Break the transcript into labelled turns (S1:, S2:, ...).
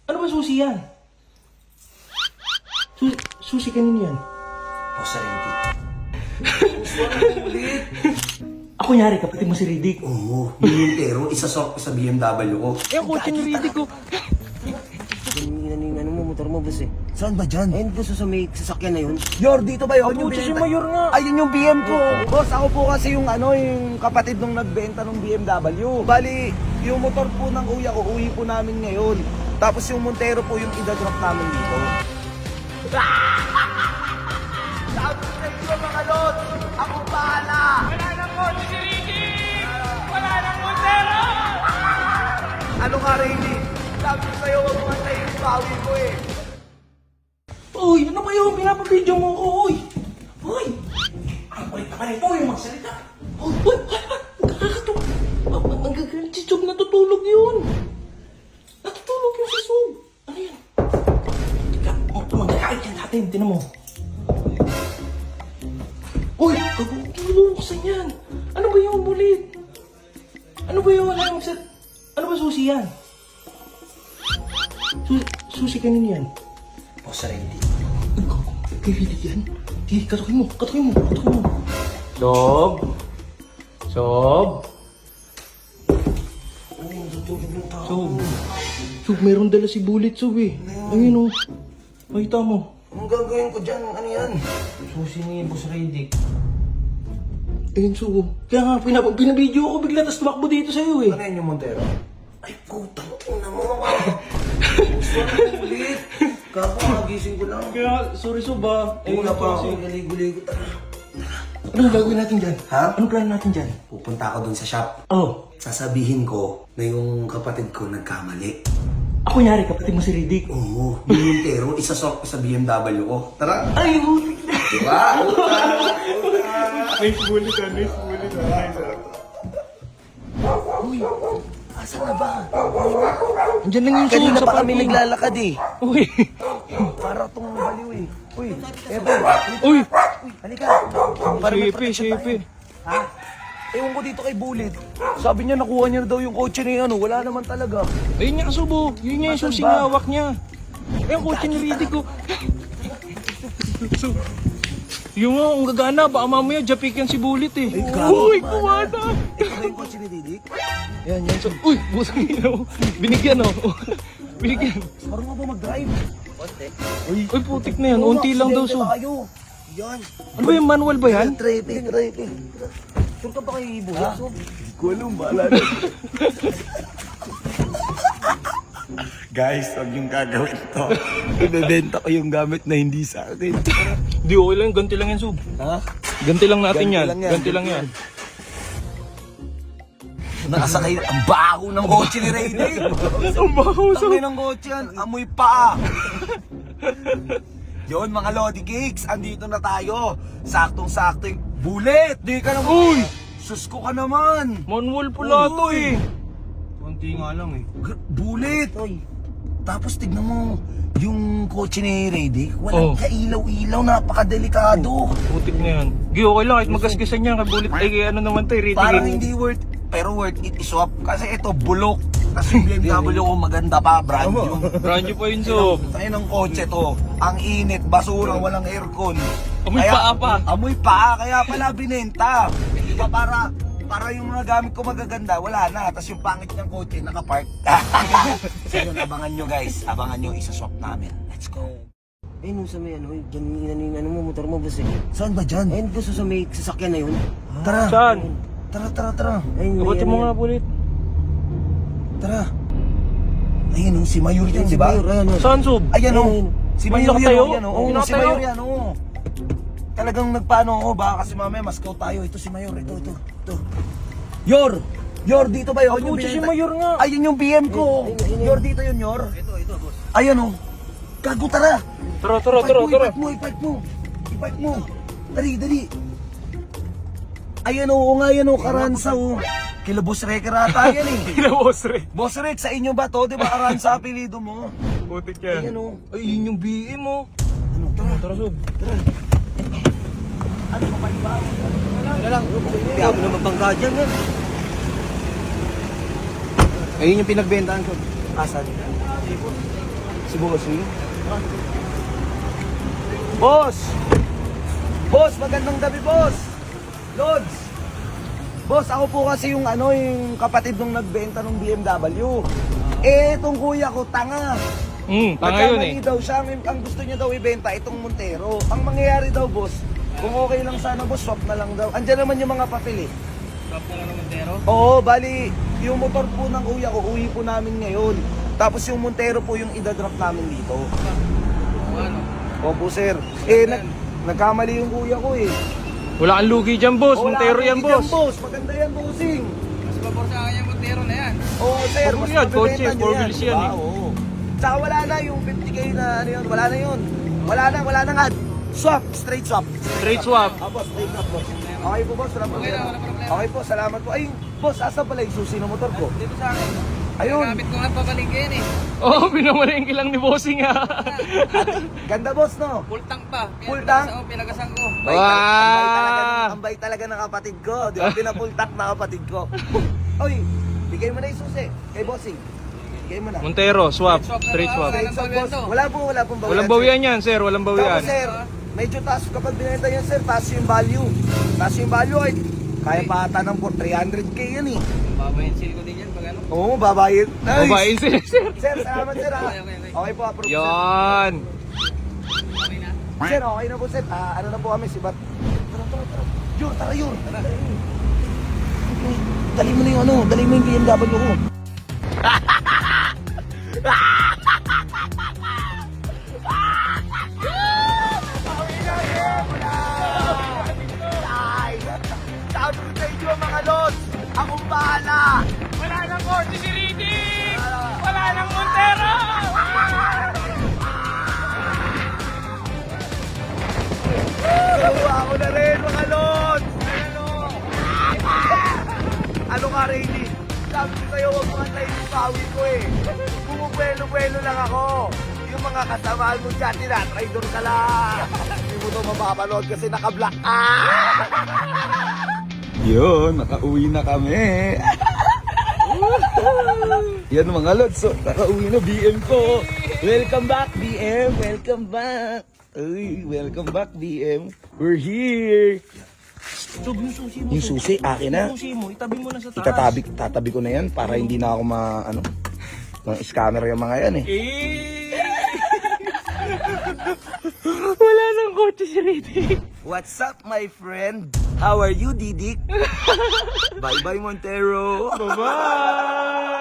S1: Ano ba susi yan? Susi kanino yan?
S2: O, sarili. Ulit.
S1: Ako nyari, kapatid mo si Riddick.
S2: Oo, pero isasok ko sa BMW ko.
S1: Eh, ang kotse ni Riddick ko.
S3: Ano mo, motor mo, boss eh.
S2: Saan ba dyan?
S3: Ayun, boss, sa may sasakyan na yun.
S2: Yor, dito ba yun?
S1: Kotse si Mayor nga.
S2: Ayun yung BM ko. Boss, ako po kasi yung yung kapatid nung nagbenta ng BMW. Bali, yung motor po ng kuya ko, uwi po namin ngayon. Tapos yung Montero po yung idadrop namin dito. Sabi sa inyo mga lot, ako bahala.
S4: Wala nang kotse si Ricky! Wala nang Montero!
S2: Ano nga Rayleigh? Sabi ko sa'yo, huwag mo antayin yung bawi ko eh.
S1: Uy, ano ba yun? Pinapabidyo mo ko, uy! Uy! Ang kulit naman ito, yung magsalita. Uy! Nakakatawa. Ang gagalit si Sob, natutulog yun. Natutulog yun si Sob. Ano yan? Teka, magkakait yan natin, tinan mo. Uy! Buksan yan. Ano ba yung bulit? Ano ba yung ano ba susi yan? Susi kanino yan?
S2: O, sarili.
S1: Kay Riddick yan? Di, katukin mo. Sob? Sob, meron dala si Bullet, Sob eh. Ayun o. Makita mo.
S2: Anong gagawin ko dyan? Ano yan?
S1: Susi ni Boss Riddick. Ayun, Sob. Kaya nga, pinabidyo ako bigla, tapos tumakbo dito sa'yo eh.
S2: Ano yan yung Montero? Ay, putang ina mo. Gusto na ulit. Kako, magising ko lang.
S1: Kaya, sorry Sob ah.
S2: Una pa ako, naligo-ligo. Tara.
S1: Anong gagawin natin dyan?
S2: Ha?
S1: Anong plano natin dyan?
S2: Pupunta ako dun sa shop.
S1: Oh,
S2: Sasabihin ko na yung kapatid ko nagkamali.
S1: ako nyari, kapatid mo si Riddick.
S2: Oo, yung Montero, isasok ko sa BMW ko. Tara.
S1: Ay, ulit.
S2: Diba?
S4: Nice bullet ah, nice bullet ah. Nice ah.
S2: Uy, asan na ba?
S1: Andiyan lang yung
S2: Kanina
S1: Sob sa
S2: pa kami
S1: parking.
S2: naglalakad eh.
S1: Uy.
S2: Para tong baliw eh. Uy, Ebo.
S1: Uy.
S2: Halika. Para may
S1: Sipi,
S2: protection
S1: sipi.
S2: tayo. Ha? Ewan ko dito kay Bullet. Sabi niya nakuha niya daw yung kotse na yun. Wala naman talaga.
S1: Ayun nga, Sob. Yun nga yung
S2: Asan
S1: susi
S2: ba?
S1: nga hawak niya. Eh, ang kotse ni Riddick ko. Yung nga, ang gagana. Baka mamaya, japik yan si Bullet eh.
S2: gago.
S1: Uy, kumata.
S2: Ito ba yung kotse ni Didik?
S1: Yan, yan. So, uy, busang ino. Binigyan, oh. Binigyan.
S2: Marunong ba mag-drive?
S1: Uy, putik na yan. Unti lang daw, Sob.
S2: Tayo. Yan.
S1: Ano ba yung manual ba yan?
S2: Traffic.
S3: Sure ka ba kay Bullet, Sob?
S2: Hindi ko alam, bahala na. Guys, huwag yung gagawin to. Ibebenta ko yung gamit na hindi sa akin.
S1: Hindi, okay lang. Ganti lang yan, Sob.
S2: Ha?
S1: Ganti lang natin
S2: Ganti
S1: yan.
S2: lang yan.
S1: Ganti lang yan.
S2: Nakasakay ang baho ng kotse ni Rayleigh.
S1: Ang baho, Sob.
S2: Tangin ng kotse yan, amoy paa. Yun mga Lodi Cakes, andito na tayo. Saktong-sakto yung Bullet. Di ka naman.
S1: Uy!
S2: Susko ka naman.
S1: Manual pala to
S2: Uy.
S1: eh. Kunti nga lang eh.
S2: Bullet. Tapos tignan mo, yung kotse ni Rayleigh, walang
S1: Oh.
S2: kailaw-ilaw, napakadelikado.
S1: Putik na yan. Gi, okay lang. Kahit magasgasan niya. Kay Bullet. Ay, kay ano naman to eh. Rating.
S2: Parang hindi worth, pero worth it iswap. Kasi ito, bulok. Kasi BMW ko maganda pa, brand new.
S1: Brand new pa yun, Sob.
S2: Tayo ng kotse to, ang init, basura, walang aircon.
S1: Amoy paa pa.
S2: Amoy paa, kaya pala binenta. Di ba para yung mga gamit ko magaganda, wala na. Tapos yung pangit ng kotse, nakapark. So yun, abangan nyo guys. Abangan nyo, isaswap namin. Let's go.
S3: Ayun, sa may ano, dyan, ano mo, motor mo, boss eh.
S2: Saan ba dyan?
S3: Ayun, boss, sa may sasakyan na yun.
S2: Tara.
S1: Saan?
S2: Tara.
S3: Ayun,
S1: Kabuti mo nga,
S3: yan.
S1: Bullet.
S2: Tara. Ayun, si Mayor yun,
S3: Si
S2: di ba?
S3: Mayor, ayan, ayan.
S1: Saan, Sob?
S2: Ayan o.
S3: Ayun.
S2: Si
S1: May
S2: Mayor
S1: nakatayo?
S2: yan o.
S1: May
S2: Si
S1: nakatayo?
S2: Mayor yan o. Talagang nagpaano ako. Baka kasi mamaya maskaw tayo. Ito si Mayor. Ito. Yor, dito ba yun?
S1: Ang kotse si Mayor nga.
S2: Ayun yung BM ko.
S3: Ayun.
S2: Yor, dito yun, Yor.
S3: Ito, boss.
S2: Ayan o. Gago, tara.
S1: Tara.
S2: I-park mo. Dali. Ayan o, nga yan o. Karansa o. Kila Boss Reker ata yan eh.
S1: Kinawas rin.
S2: Boss Rek, sa inyo ba to? Di ba Karansa apelido mo?
S1: Putik yan.
S2: Ayan o.
S1: Ay, yun yung BM mo.
S2: Ano, tara.
S1: Tara, Sob.
S2: Ano pa ba?
S3: Wala lang, hindi ako naman bangga dyan, nga.
S2: Ayun yung pinagbentahan ko. Asan? Si Bossing? Boss! Boss, magandang gabi, boss! Lods! Boss, ako po kasi yung yung kapatid nung nagbenta ng BMW. Itong kuya ko, tanga.
S1: Tanga yun eh.
S2: Nagkamali daw siya, ang gusto niya daw ibenta itong Montero. Ang mangyayari daw, boss, kung okay lang sana, boss, swap na lang daw. Andiyan naman yung mga papel eh.
S3: Swap na lang ng Montero?
S2: Oo, bali, yung motor po ng kuya ko, uwi po namin ngayon. Tapos yung Montero po yung idadrop namin dito.
S3: Ano?
S2: Opo, sir. Nagkamali yung kuya ko eh.
S1: Wala kang lugi dyan, boss.
S2: Wala
S1: Montero
S2: akong
S1: yan,
S2: bigyan,
S1: boss.
S2: Maganda yan, bossing.
S3: Mas mabor sa akin yung Montero na yan.
S2: Oo, sir.
S1: Oo,
S2: Mas
S1: yan,
S2: mabibenta
S1: kotse,
S2: nyo
S1: four wheels yan, eh.
S2: Oo. Tsaka wala na yung 50k na yun. Wala na yun. Wala na nga. Swap, straight swap.
S1: Straight swap.
S2: Boss, straight swap, boss. Okay po, boss. Salamat
S3: Okay na, wala problema.
S2: Okay po, salamat po. Ay, boss, asa pala yung susi ng motor ko?
S3: Dito sa akin.
S2: Ayun.
S3: Gamit ko nga pabalik yan eh.
S1: Oo, pinamalengke lang ni bossing ha.
S2: Ganda, boss, no?
S3: Full tank pa.
S2: Full tank?
S3: Pinagasan ko.
S2: Ang bait talaga ng kapatid ko. Di ba, pinapultak na kapatid ko. Oy, bigay mo na yung susi kay bossing. Bigay mo na.
S1: Montero, swap.
S3: Straight swap na
S1: Straight
S3: ba?
S1: swap.
S2: Straight swap, boss. Wala pong bawian.
S1: Walang bawian yan, sir. Walang
S2: Tapos,
S1: bawian.
S2: sir, medyo taas kapag binenta yan, sir, taas yung value. Taas yung value, ay kaya pa ata ng 300k yan eh.
S3: Babayin seal ko din yan pag ano.
S2: Oo, babayin. Nice.
S1: Babae, sir.
S2: Sir, salamat, sir, ha.
S3: Okay.
S2: Okay po, approve.
S1: Yan.
S3: Okay na.
S2: Sir, okay na po, sir. Ano na po kami, sibat. Tara. Yun, tara yun. Dali mo na yung dali mo yung BMW ko. Sabi ko sa inyo mga lods, akong bahala.
S1: Wala nang kotse si Riddick! Wala nang Montero!
S2: Gawa ako na rin mga lods. Ano ka, Rayleigh? Sabi ko sa'yo, huwag mo antayin yung bawi ko eh. Bumubuelo-buelo lang ako. Yung mga kasamaan mo dyan, tinatraidor ka lang. Hindi mo to mapapanood kasi naka-black. Yun, nakauwi na kami. Yan mga lods, so, nakauwi na BM ko. Welcome back, BM. Welcome back. Uy, welcome back, BM. We're here.
S1: Sob, yung susi mo.
S2: Yung susi, akin na.
S1: Yung susi mo, itabi mo na sa taas.
S2: Tatabi ko na yan para hindi na ako scammer yung mga yan eh.
S1: Wala nang kotse si Riddick.
S2: What's up, my friend? How are you, Didik? Bye-bye, Montero.
S1: Bye-bye!